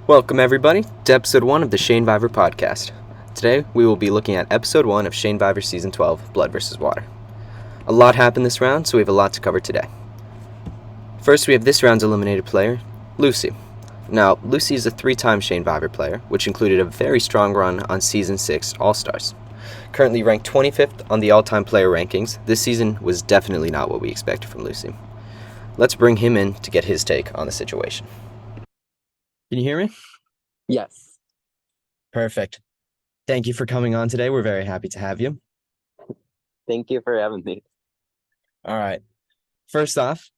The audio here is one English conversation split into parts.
Welcome, everybody, to episode 1 of the Shanevivor podcast. Today, we will be looking at episode 1 of Shanevivor season 12, Blood vs. Water. A lot happened this round, so we have a lot to cover today. First, we have this round's eliminated player, Luci. Now, Luci is a 3-time Shanevivor player, which included a very strong run on season 6 All-Stars. Currently ranked 25th on the all-time player rankings, this season was definitely not what we expected from Luci. Let's bring him in to get his take on the situation. Can you hear me? Yes. Perfect. Thank you for coming on today. We're very happy to have you. Thank you for having me. All right. First off,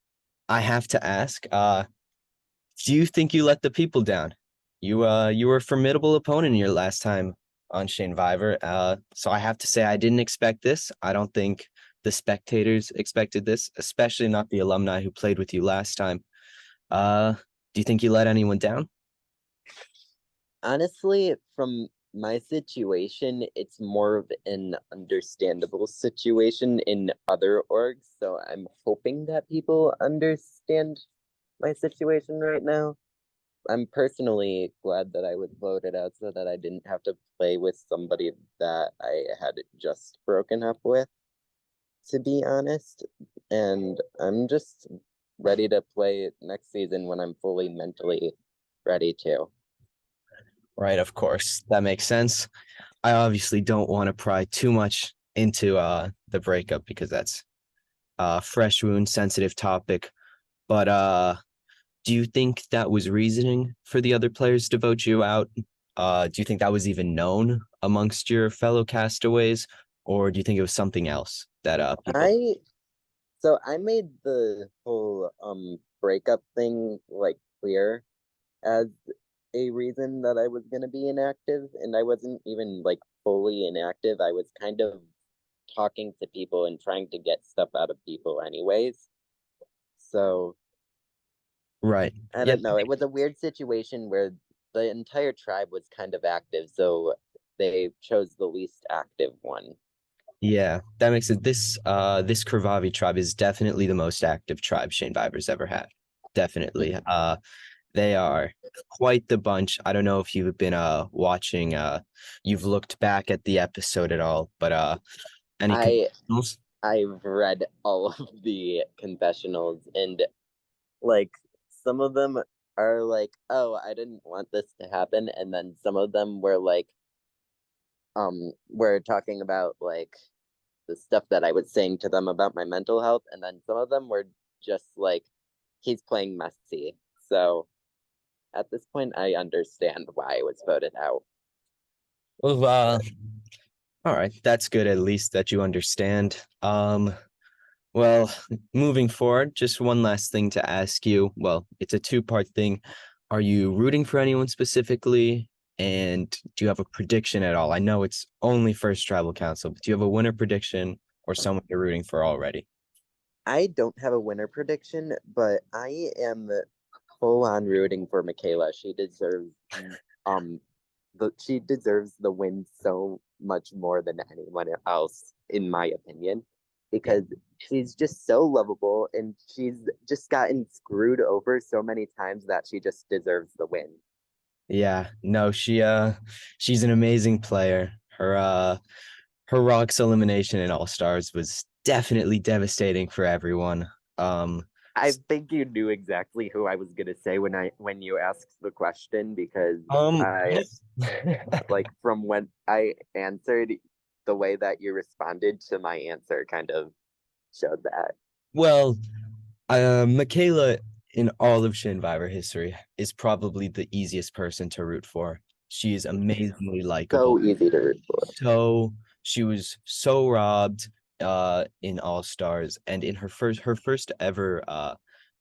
I have to ask, do you think you let the people down? You were a formidable opponent in your last time on Shanevivor. So I have to say I didn't expect this. I don't think the spectators expected this, especially not the alumni who played with you last time. Do you think you let anyone down? Honestly, from my situation, it's more of an understandable situation in other orgs, so I'm hoping that people understand my situation right now. I'm personally glad that I was voted out so that I didn't have to play with somebody that I had just broken up with, to be honest. And I'm just ready to play next season when I'm fully mentally ready to. Right, of course. That makes sense. I obviously don't want to pry too much into the breakup because that's a fresh wound, sensitive topic. But do you think that was reasoning for the other players to vote you out? Do you think that was even known amongst your fellow castaways, or do you think it was something else that people? I I made the whole breakup thing like clear as a reason that I was gonna be inactive, and I wasn't even like fully inactive. I was kind of talking to people and trying to get stuff out of people anyways. So Right. I Yeah. don't know. It was a weird situation where the entire tribe was kind of active, so they chose the least active one. Yeah, that makes it. This Kravavi tribe is definitely the most active tribe Shane Viber's ever had. Definitely. They are quite the bunch. I don't know if you've been watching you've looked back at the episode at all, but any I confessionals? I've read all of the confessionals, and like some of them are like, "Oh, I didn't want this to happen," and then some of them were like, we're talking about like the stuff that I was saying to them about my mental health, and then some of them were just like, "He's playing messy." So at this point, I understand why I was voted out. Well, all right, that's good at least that you understand. Well, moving forward, just one last thing to ask you. Well, it's a two-part thing. Are you rooting for anyone specifically? And do you have a prediction at all? I know it's only first tribal council, but do you have a winner prediction or someone you're rooting for already? I don't have a winner prediction, but I am full on rooting for Michaela. Um she deserves the win so much more than anyone else, in my opinion, Yeah. because she's just so lovable and she's just gotten screwed over so many times that she just deserves the win. Yeah, no, she's an amazing player. Her Rock's elimination in All Stars was definitely devastating for everyone. Um I think you knew exactly who I was gonna say when you asked the question, because I yes. like from when I answered, the way that you responded to my answer kind of showed that. Well, Michaela in all of Shinvivor history is probably the easiest person to root for. She is amazingly likable. So easy to root for. So she was so robbed in All Stars, and in her first ever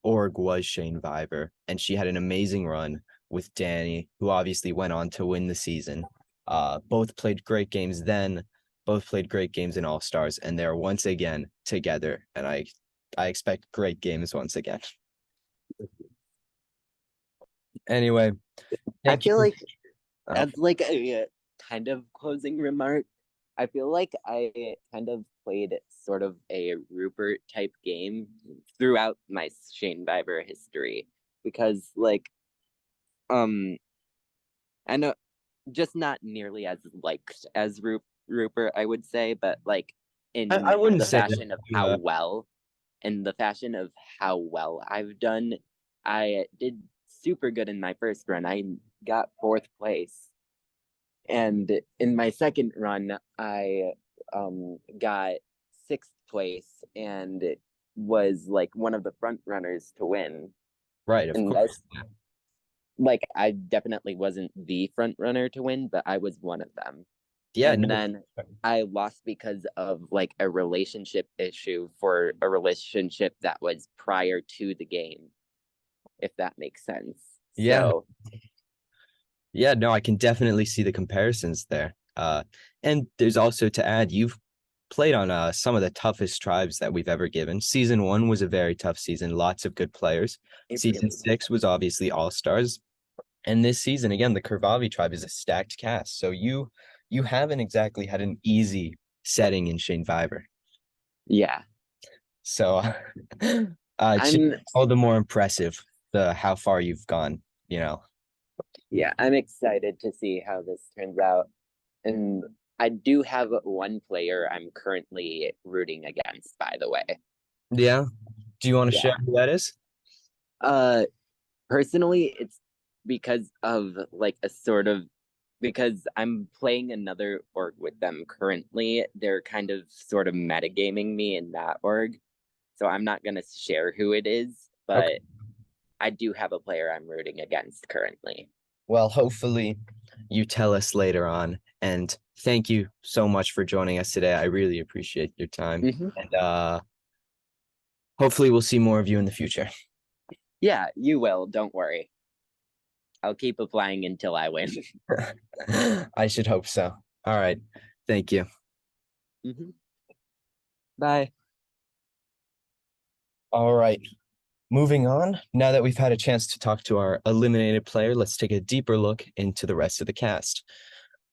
org was Shane Viber, and she had an amazing run with Danny, who obviously went on to win the season. Both played great games then, both played great games in All Stars, and they're once again together, and I expect great games once again. Anyway, I thank feel you. like, as like a kind of closing remark, I feel like I kind of played sort of a Rupert type game throughout my Shane Viber history, because like um I know, just not nearly as liked as Rupert, I would say, but like I in wouldn't the say fashion of how that. well, in the fashion of how well I've done, I did super good in my first run. I got fourth place. And in my second run, I got sixth place and was like one of the front runners to win. Right, of And course. that's like I definitely wasn't the front runner to win, but I was one of them. Yeah, And no. then I lost because of like a relationship issue for a relationship that was prior to the game, if that makes sense. Yeah, So yeah, no, I can definitely see the comparisons there. And there's also to add, you've played on some of the toughest tribes that we've ever given. Season 1 was a very tough season, lots of good players. it Season really 6 was obviously all stars, and this season again, the Curvavi tribe is a stacked cast. So you haven't exactly had an easy setting in Shanevivor. yeah. So it's just I'm all the more impressive the how far you've gone, you know. yeah, I'm excited to see how this turns out. And I do have one player I'm currently rooting against, by the way. Yeah. Do you want to share Yeah. who that is? Uh Personally, it's because of like a sort of because I'm playing another org with them currently. They're kind of sort of metagaming me in that org. So I'm not gonna share who it is, Okay. but I do have a player I'm rooting against currently. Well, hopefully you tell us later on. And thank you so much for joining us today. I really appreciate your time. Mm-hmm. And hopefully we'll see more of you in the future. Yeah, you will. Don't worry. I'll keep applying until I win. I should hope so. All right. Thank you. Mm-hmm. Bye. All right. Moving on, now that we've had a chance to talk to our eliminated player, let's take a deeper look into the rest of the cast.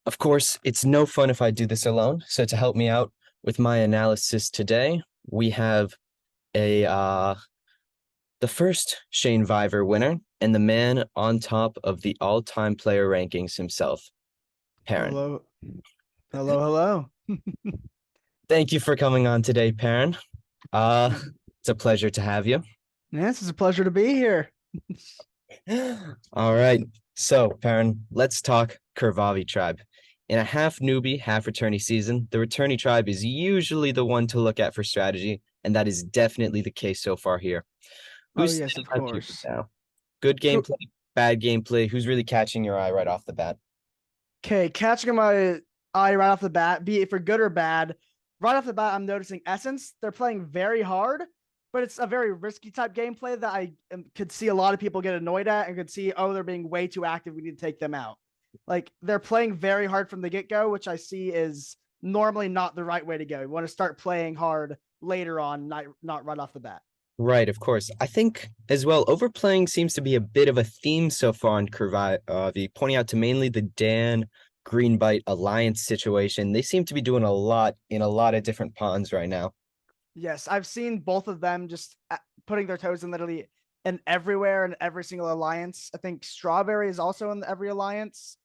Of course, it's no fun if I do this alone. So to help me out with my analysis today, we have a the first Shanevivor winner and the man on top of the all-time player rankings himself, Perrin. Hello, hello. Thank you for coming on today, Perrin. Uh, it's a pleasure to have you. Yes, it's a pleasure to be here. All right. So, Perrin, let's talk Curvavi tribe. In a half newbie, half returnee season, the returnee tribe is usually the one to look at for strategy, and that is definitely the case so far here. Oh, Who's yes, standing of out to you course. now? Good So, gameplay, bad gameplay. Who's really catching your eye right off the bat? okay, catching my eye right off the bat, be it for good or bad. Right off the bat, I'm noticing Essence. They're playing very hard, but it's a very risky type gameplay that I could see a lot of people get annoyed at and could see, oh, they're being way too active. We need to take them out. Like they're playing very hard from the get go, which I see is normally not the right way to go. You want to start playing hard later on, not right off the bat. Right, of course. I think as well, overplaying seems to be a bit of a theme so far in Curvavi, pointing out to mainly the Dan Greenbite alliance situation. They seem to be doing a lot in a lot of different ponds right now. Yes, I've seen both of them just putting their toes in literally in everywhere in every single alliance. I think Strawberry is also in every alliance,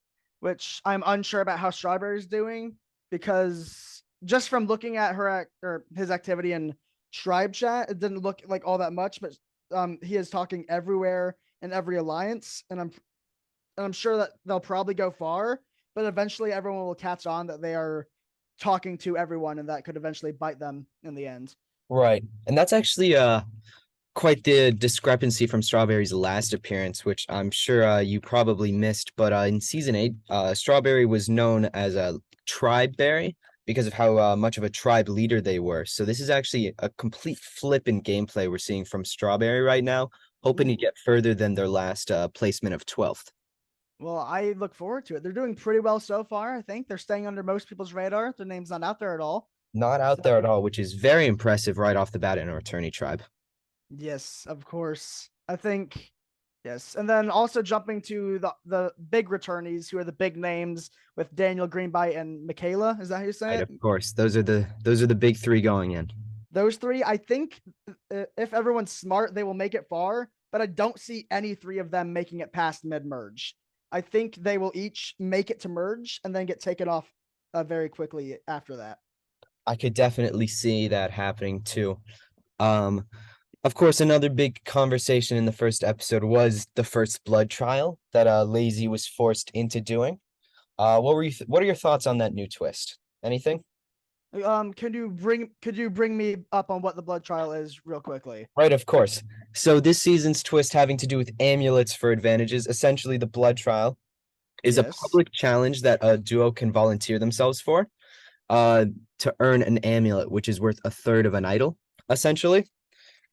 which I'm unsure about how Strawberry is doing because just from looking at her or his activity in Tribe Chat, it didn't look like all that much, but he is talking everywhere in every alliance, and I'm sure that they'll probably go far, but eventually everyone will catch on that they are talking to everyone, and that could eventually bite them in the end. Right. And that's actually quite the discrepancy from Strawberry's last appearance, which I'm sure you probably missed. But in season 8, Strawberry was known as a tribe berry because of how much of a tribe leader they were. So this is actually a complete flip in gameplay we're seeing from Strawberry right now, hoping to get further than their last placement of 12th. Well, I look forward to it. They're doing pretty well so far. I think they're staying under most people's radar. Their name's not out there at all. Not out So, there at all, which is very impressive right off the bat in our attorney tribe. yes, of course. I think yes. And then also jumping to the big returnees who are the big names with Daniel Greenbite and Michaela. Is that how you say Right, it? of course. Those are the big three going in. Those three, I think if everyone's smart, they will make it far, but I don't see any three of them making it past mid merge. I think they will each make it to merge and then get taken off very quickly after that. I could definitely see that happening too. Um, of course, another big conversation in the first episode was the first blood trial that Lazy was forced into doing. What are your thoughts on that new twist? Anything? Could you bring me up on what the blood trial is real quickly? Right, of course. So this season's twist having to do with amulets for advantages. Essentially, the blood trial is a Yes. public challenge that a duo can volunteer themselves for, uh, to earn an amulet, which is worth a third of an idol, essentially.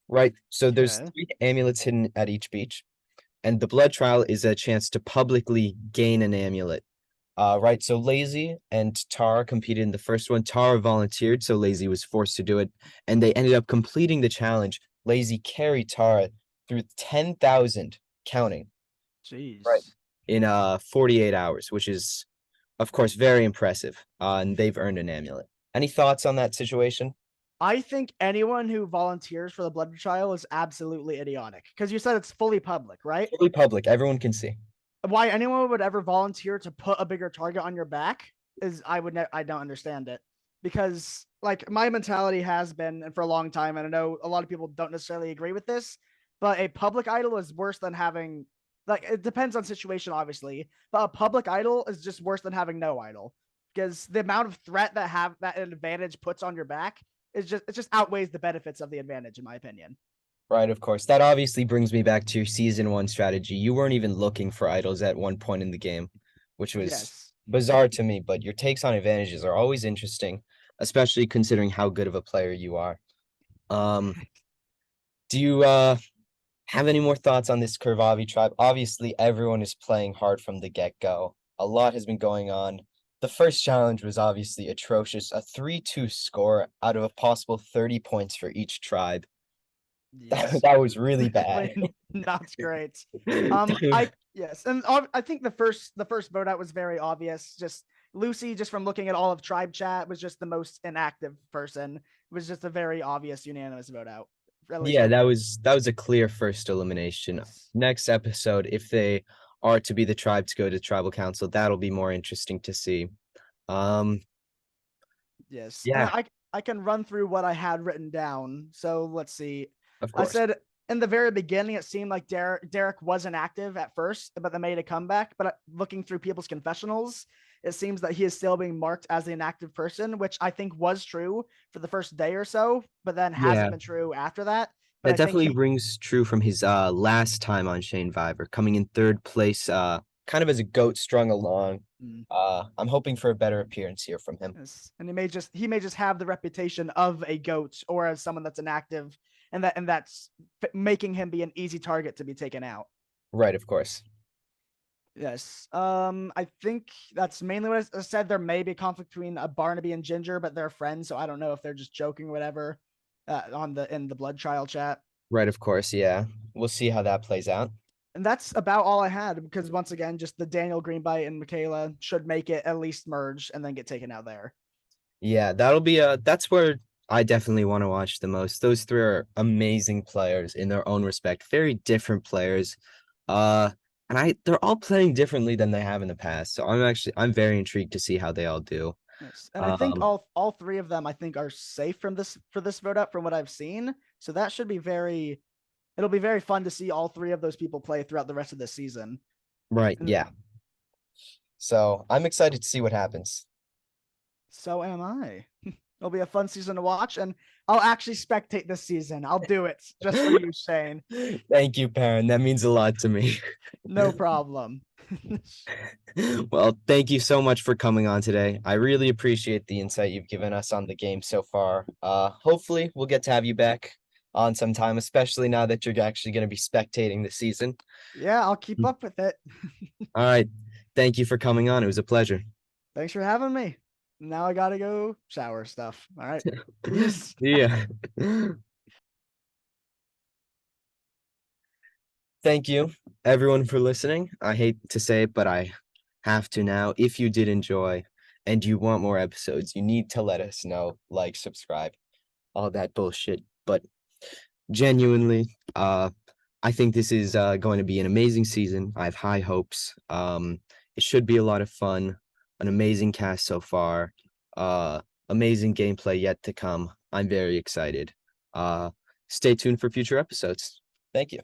Right. So there's Okay. 3 amulets hidden at each beach, and the blood trial is a chance to publicly gain an amulet. Right. So Lazy and Tara competed in the first one. Tara volunteered, so Lazy was forced to do it, and they ended up completing the challenge. Lazy carried Tara through 10,000 counting, right, Jeez. in 48 hours, which is of course very impressive. And they've earned an amulet. Any thoughts on that situation? I think anyone who volunteers for the blood trial is absolutely idiotic because you said it's fully public, right? Fully public, everyone can see. Why anyone would ever volunteer to put a bigger target on your back is I don't understand it because like my mentality has been and for a long time, and I know a lot of people don't necessarily agree with this, but a public idol is worse than having like it depends on situation obviously, but a public idol is just worse than having no idol because the amount of threat that an advantage puts on your back is just it just outweighs the benefits of the advantage in my opinion. Right, of course. That obviously brings me back to your season 1 strategy. You weren't even looking for idols at one point in the game, which was Yes. bizarre to me, but your takes on advantages are always interesting, especially considering how good of a player you are. Um, do you have any more thoughts on this Kurvavi tribe? Obviously, everyone is playing hard from the get-go. A lot has been going on. The first challenge was obviously atrocious, a 3-2 score out of a possible 30 points for each tribe. Yes. That was really bad. Not great. I yes, and I think the first vote out was very obvious. Just Lucy, just from looking at all of tribe chat, was just the most inactive person. It was just a very obvious unanimous vote out. At least Yeah, for me. that was a clear first elimination. Yes. Next episode, if they are to be the tribe to go to tribal council, that'll be more interesting to see. Um, Yes. And yeah, I can run through what I had written down. So let's see. of I course. said in the very beginning, it seemed like Derek wasn't active at first, but then made a comeback. But looking through people's confessionals, it seems that he is still being marked as the inactive person, which I think was true for the first day or so, but then hasn't Yeah, been true after that. But that I think definitely he, rings true from his last time on Shanevivor, coming in third place, kind of as a goat strung along. mm, I'm hoping for a better appearance here from him. yes, and he may just have the reputation of a goat or as someone that's inactive, and that's making him be an easy target to be taken out. Right, of course. Yes. I think that's mainly what I said. There may be a conflict between Barnaby and Ginger, but they're friends, so I don't know if they're just joking or whatever. On the in the blood trial chat, Right, of course. Yeah, we'll see how that plays out. and that's about all I had because once again, just the Daniel Greenbite and Michaela should make it at least merge and then get taken out there. Yeah, that'll be that's where I definitely want to watch the most. Those three are amazing players in their own respect, very different players. Uh and they're all playing differently than they have in the past. So I'm very intrigued to see how they all do. Yes. And I think Um all three of them I think are safe from this for this vote up from what I've seen. So that should be very it'll be very fun to see all three of those people play throughout the rest of the season. right, And yeah. So I'm excited to see what happens. so am I. It'll be a fun season to watch, and I'll actually spectate this season. I'll do it just for you, Shane. Thank you, Perrin. That means a lot to me. No problem. Well, thank you so much for coming on today. I really appreciate the insight you've given us on the game so far. Hopefully we'll get to have you back on sometime, especially now that you're actually going to be spectating the season. Yeah, I'll keep up with it. All right. Thank you for coming on. It was a pleasure. Thanks for having me. Now I gotta go shower stuff. All right. Peace. Yeah. Thank you, everyone, for listening. I hate to say it, but I have to now. If you did enjoy and you want more episodes, you need to let us know, like, subscribe, all that bullshit. But genuinely, I think this is going to be an amazing season. I have high hopes. It should be a lot of fun. An amazing cast so far. Amazing gameplay yet to come. I'm very excited. Stay tuned for future episodes. Thank you.